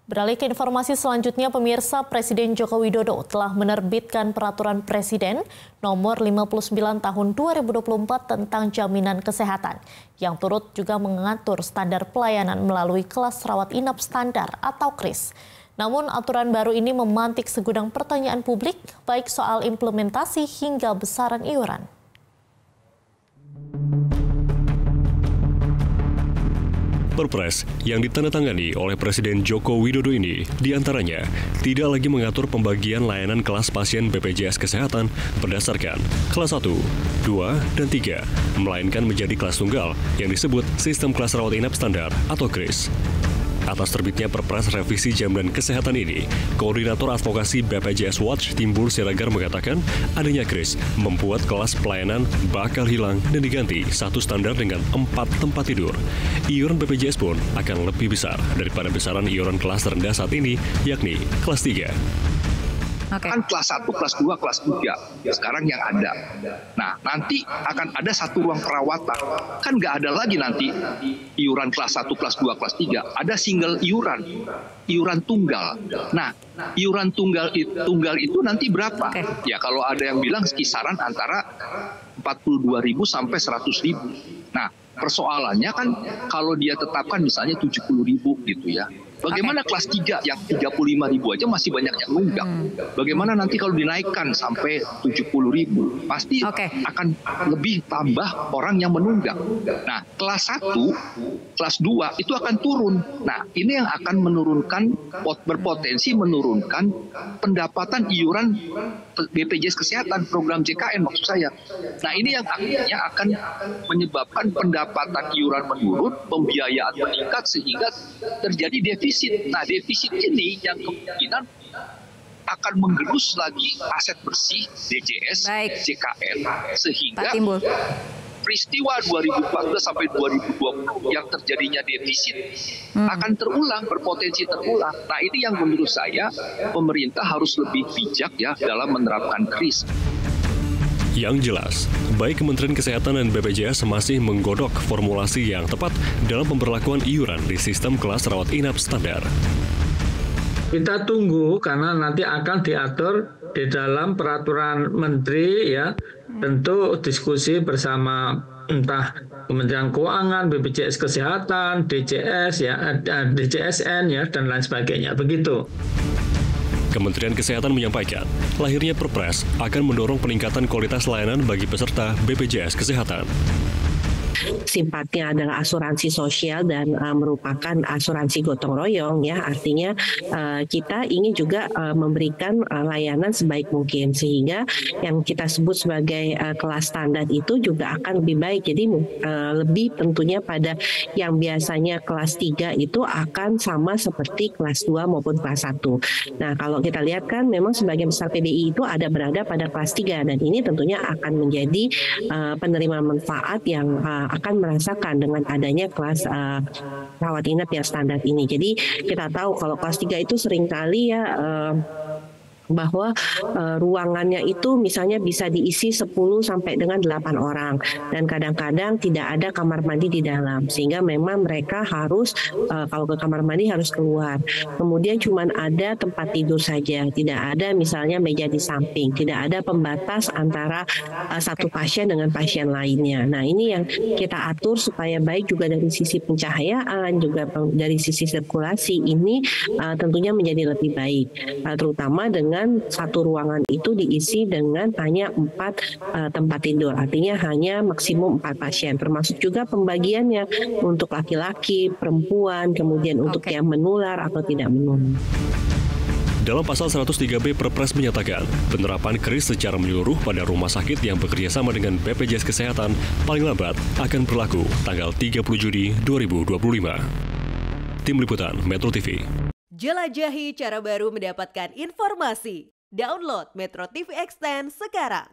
Beralih ke informasi selanjutnya, pemirsa, Presiden Joko Widodo telah menerbitkan Peraturan Presiden Nomor 59 Tahun 2024 tentang Jaminan Kesehatan, yang turut juga mengatur standar pelayanan melalui kelas rawat inap standar atau KRIS. Namun aturan baru ini memantik segudang pertanyaan publik, baik soal implementasi hingga besaran iuran. Perpres yang ditandatangani oleh Presiden Joko Widodo ini diantaranya tidak lagi mengatur pembagian layanan kelas pasien BPJS Kesehatan berdasarkan kelas 1, 2, dan 3, melainkan menjadi kelas tunggal yang disebut Sistem Kelas Rawat Inap Standar atau KRIS. Atas terbitnya Perpres revisi jaminan kesehatan ini, Koordinator Advokasi BPJS Watch Timbul Siregar mengatakan adanya KRIS membuat kelas pelayanan bakal hilang dan diganti satu standar dengan 4 tempat tidur. Iuran BPJS pun akan lebih besar daripada besaran iuran kelas terendah saat ini, yakni kelas 3. Kan kelas 1, kelas 2, kelas 3 sekarang yang ada. Nah, nanti akan ada satu ruang perawatan. Kan nggak ada lagi nanti iuran kelas 1, kelas 2, kelas 3. Ada single iuran tunggal. Nah, iuran tunggal itu nanti berapa? Ya kalau ada yang bilang kisaran antara 42.000 sampai 100.000. Nah, persoalannya kan kalau dia tetapkan misalnya 70.000 gitu ya. Bagaimana kelas 3 yang 35.000 aja masih banyak yang nunggak. Bagaimana nanti kalau dinaikkan sampai 70.000? Pasti akan lebih tambah orang yang menunggak. Nah, kelas 1, kelas 2 itu akan turun. Nah, ini yang akan berpotensi menurunkan pendapatan iuran BPJS Kesehatan, program JKN maksud saya. Nah, ini yang akhirnya akan menyebabkan pendapatan iuran menurun, pembiayaan meningkat sehingga terjadi defisit. Nah, defisit ini yang kemungkinan akan menggerus lagi aset bersih BPJS, JKN, sehingga peristiwa 2014 sampai 2020 yang terjadinya defisit akan terulang, berpotensi terulang. Nah, ini yang menurut saya pemerintah harus lebih bijak ya dalam menerapkan KRIS. Yang jelas, baik Kementerian Kesehatan dan BPJS masih menggodok formulasi yang tepat dalam pemberlakuan iuran di sistem kelas rawat inap standar. Kita tunggu karena nanti akan diatur di dalam peraturan menteri ya, tentu diskusi bersama entah Kementerian Keuangan, BPJS Kesehatan, DJS ya, DJSN ya dan lain sebagainya. Begitu. Kementerian Kesehatan menyampaikan, lahirnya Perpres akan mendorong peningkatan kualitas layanan bagi peserta BPJS Kesehatan. Sifatnya adalah asuransi sosial dan merupakan asuransi gotong royong ya, artinya kita ingin juga memberikan layanan sebaik mungkin sehingga yang kita sebut sebagai kelas standar itu juga akan lebih baik. Jadi lebih tentunya pada yang biasanya kelas 3 itu akan sama seperti kelas 2 maupun kelas 1. Nah, kalau kita lihat kan memang sebagian besar PBI itu berada pada kelas 3 dan ini tentunya akan menjadi penerima manfaat yang akan merasakan dengan adanya kelas rawat inap yang standar ini. Jadi kita tahu kalau kelas 3 itu seringkali ya bahwa ruangannya itu misalnya bisa diisi 10 sampai dengan 8 orang dan kadang-kadang tidak ada kamar mandi di dalam sehingga memang mereka harus kalau ke kamar mandi harus keluar. Kemudian cuma ada tempat tidur saja, tidak ada misalnya meja di samping, tidak ada pembatas antara satu pasien dengan pasien lainnya. Nah, ini yang kita atur supaya baik juga dari sisi pencahayaan juga dari sisi sirkulasi ini tentunya menjadi lebih baik, terutama dengan satu ruangan itu diisi dengan hanya 4 tempat tidur, artinya hanya maksimum 4 pasien, termasuk juga pembagiannya untuk laki-laki, perempuan, kemudian untuk yang menular atau tidak menular. Dalam pasal 103B Perpres menyatakan, penerapan KRIS secara menyeluruh pada rumah sakit yang bekerja sama dengan BPJS Kesehatan paling lambat akan berlaku tanggal 30 Juni 2025. Tim Liputan Metro TV. Jelajahi cara baru mendapatkan informasi. Download Metro TV Extend sekarang.